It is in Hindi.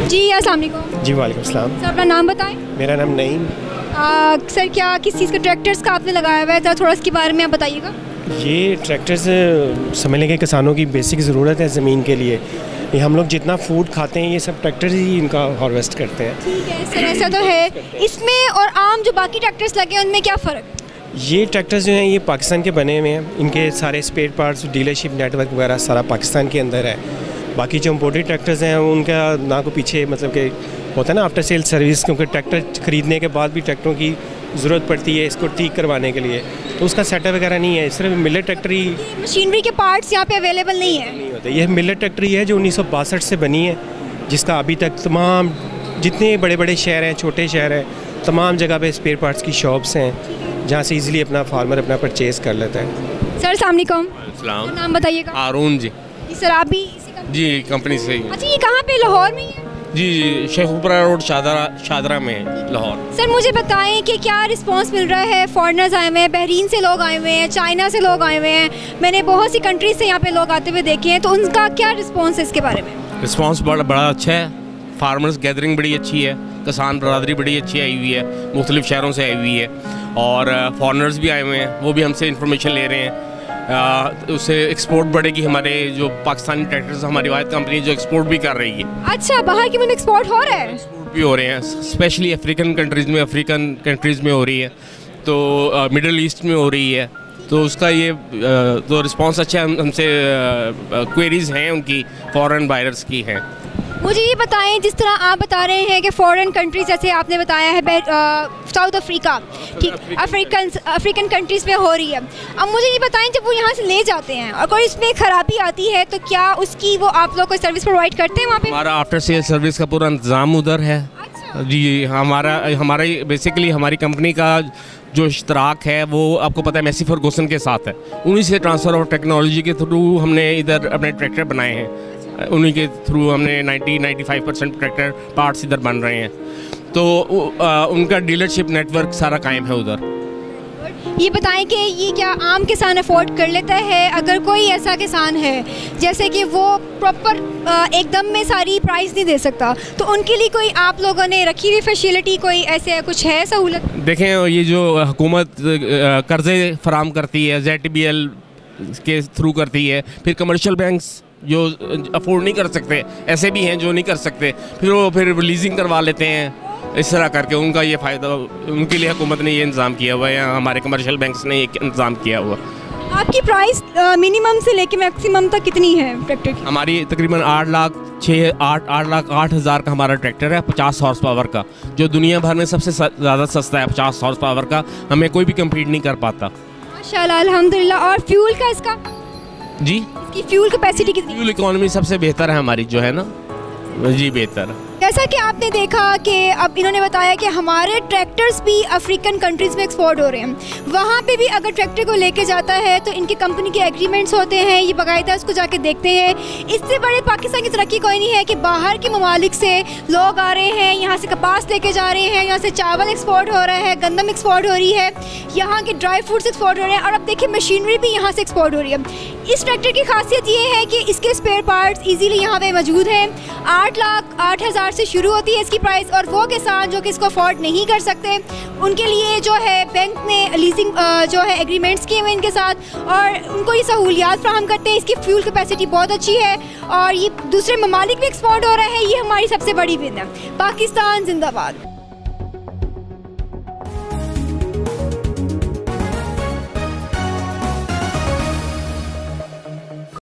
जी अस्सलाम वालेकुम। जी वालेकुम सलाम। सर अपना नाम बताएं। मेरा नाम नईम। सर क्या किस चीज़ के ट्रैक्टर्स का आपने लगाया हुआ है, ज़रा थोड़ा इसके बारे में आप बताइएगा। ये ट्रैक्टर्स समझ लें कि किसानों की बेसिक ज़रूरत है ज़मीन के लिए। ये हम लोग जितना फूड खाते हैं ये सब ट्रैक्टर्स ही इनका हार्वेस्ट करते हैं। ठीक है सर, ऐसा तो है। इसमें और आम जो बाकी ट्रैक्टर्स लगे हैं उनमें क्या फ़र्क? ये ट्रैक्टर्स जो हैं ये पाकिस्तान के बने हुए हैं। इनके सारे स्पेयर पार्ट्स, डीलरशिप नेटवर्क वगैरह सारा पाकिस्तान के अंदर है। बाकी जो इम्पोर्टेड ट्रैक्टर्स हैं उनका ना को पीछे मतलब कि होता है ना आफ्टर सेल सर्विस, क्योंकि ट्रैक्टर ख़रीदने के बाद भी ट्रैक्टरों की ज़रूरत पड़ती है इसको ठीक करवाने के लिए, तो उसका सेटअप वगैरह नहीं है। सिर्फ मिलर ट्रैक्टर ही, मशीनरी के पार्ट्स यहाँ पे अवेलेबल नहीं है। नहीं होते। ये मिलर ट्रैक्टर ही है जो 1962 से बनी है, जिसका अभी तक तमाम जितने बड़े बड़े शहर हैं, छोटे शहर हैं, तमाम जगह पे स्पेयर पार्ट्स की शॉप्स हैं जहाँ से इजीली अपना फार्मर अपना परचेज़ कर लेता है। सर अस्सलाम वालेकुम। सलाम। नाम बताइएगा। हारून जी। सर आप भी इसी कंपनी? जी कंपनी से ही। अच्छा, ये कहाँ पे, लाहौर में ही है? जी शेखुपुरा रोड शादरा में लाहौर। सर मुझे बताएं कि क्या रिस्पांस मिल रहा है? फॉरेनर्स आए हुए हैं, बहरीन से लोग आए हुए हैं, चाइना से लोग आए हुए हैं, मैंने बहुत सी कंट्रीज से यहाँ पे लोग आते हुए देखे हैं, तो उनका क्या रिस्पांस है इसके बारे में? रिस्पांस बड़ा अच्छा है। फार्मर्स गैदरिंग बड़ी अच्छी है, किसान बरादरी बड़ी अच्छी आई हुई है, मुख्तलिफ शहरों से आई हुई है, और फॉरेनर्स भी आए हुए हैं, वो भी हमसे इंफॉर्मेशन ले रहे हैं। उससे एक्सपोर्ट बढ़ेगी। हमारे जो पाकिस्तानी ट्रैक्टर्स, हमारी वाहिद कंपनी जो एक्सपोर्ट भी कर रही है। अच्छा, बाहर के मुल्क एक्सपोर्ट हो रहा है? एक्सपोर्ट भी हो रहे हैं, स्पेशली अफ्रीकन कंट्रीज़ में हो रही है, तो मिडल ईस्ट में हो रही है, तो उसका ये तो रिस्पांस अच्छा हमसे क्वेरीज़ हैं उनकी फॉरेन बायर्स की हैं। मुझे ये बताएं, जिस तरह आप बता रहे हैं कि फॉरेन कंट्रीज, जैसे आपने बताया है साउथ अफ्रीका, ठीक, अफ्रीकन कंट्रीज़ में हो रही है। अब मुझे ये बताएं, जब वो यहाँ से ले जाते हैं और कोई इसमें ख़राबी आती है तो क्या उसकी वो आप लोग को सर्विस प्रोवाइड करते हैं वहाँ पे? हमारा आफ्टर सेल सर्विस का पूरा इंतज़ाम उधर है। अच्छा। जी हमारा बेसिकली हमारी कंपनी का जो इश्तराक है वो आपको पता है मैसी फर्गूसन के साथ है। उन्हीं से ट्रांसफ़र ऑफ टेक्नोलॉजी के थ्रू हमने इधर अपने ट्रैक्टर बनाए हैं, उन्हीं के थ्रू हमने 90-95% ट्रैक्टर पार्ट्स इधर बन रहे हैं, तो उनका डीलरशिप नेटवर्क सारा कायम है उधर। ये बताएं कि ये क्या आम किसान अफोर्ड कर लेता है? अगर कोई ऐसा किसान है जैसे कि वो प्रॉपर एकदम में सारी प्राइस नहीं दे सकता, तो उनके लिए कोई आप लोगों ने रखी हुई फैसिलिटी, कोई ऐसे कुछ है सहूलत? देखें, ये जो हुकूमत कर्ज़े फराम करती है, ZTBL के थ्रू करती है, फिर कमर्शियल बैंक्स जो अफोर्ड नहीं कर सकते, ऐसे भी हैं जो नहीं कर सकते, फिर लीजिंग करवा लेते हैं। इस तरह करके उनका ये फ़ायदा, उनके लिए हुकूमत ने ये इंतज़ाम किया हुआ है, या हमारे कमर्शियल बैंक्स ने ये इंतज़ाम किया हुआ। आपकी प्राइस मिनिमम से लेके मैक्सिमम तक कितनी है ट्रैक्टर की? हमारी तकरीबन 8,08,000 का हमारा ट्रैक्टर है, 50 हॉर्स पावर का, जो दुनिया भर में सबसे ज़्यादा सस्ता है। 50 हॉर्स पावर का हमें कोई भी कम्पीट नहीं कर पाता। माशाल्लाह, अल्हम्दुलिल्लाह। और फ्यूल का इसका? जी, इसकी फ्यूल कैपेसिटी कितनी? फ्यूल इकॉनमी सबसे बेहतर है हमारी, जो है ना जी बेहतर। जैसा कि आपने देखा कि अब इन्होंने बताया कि हमारे ट्रैक्टर्स भी अफ्रीकन कंट्रीज़ में एक्सपोर्ट हो रहे हैं। वहाँ पे भी अगर ट्रैक्टर को लेके जाता है तो इनकी कंपनी के एग्रीमेंट्स होते हैं, ये बाकायदा उसको जाके देखते हैं। इससे बड़े पाकिस्तान की तरक्की कोई नहीं है कि बाहर के ममालिक से लोग आ रहे हैं, यहाँ से कपास लेके जा रहे हैं, यहाँ से चावल एक्सपोर्ट हो रहा है, गंदम एक्सपोर्ट हो रही है, यहाँ के ड्राई फ्रूट्स एक्सपोर्ट हो रहे हैं, और अब देखिए मशीनरी भी यहाँ से एक्सपोर्ट हो रही है। इस ट्रैक्टर की खासियत ये है कि इसके स्पेयर पार्ट्स ईजीली यहाँ पे मौजूद हैं। 8,08,000 से शुरू होती है इसकी प्राइस, और वो किसान जो कि इसको अफोर्ड नहीं कर सकते उनके लिए जो है बैंक ने लीजिंग जो है एग्रीमेंट्स किए हुए इनके साथ, और उनको ये सहूलियात फ्राहम करते हैं। इसकी फ्यूल कैपेसिटी बहुत अच्छी है और ये दूसरे ममालिक भी एक्सपोर्ट हो रहा है। ये हमारी सबसे बड़ी विन है। पाकिस्तान जिंदाबाद।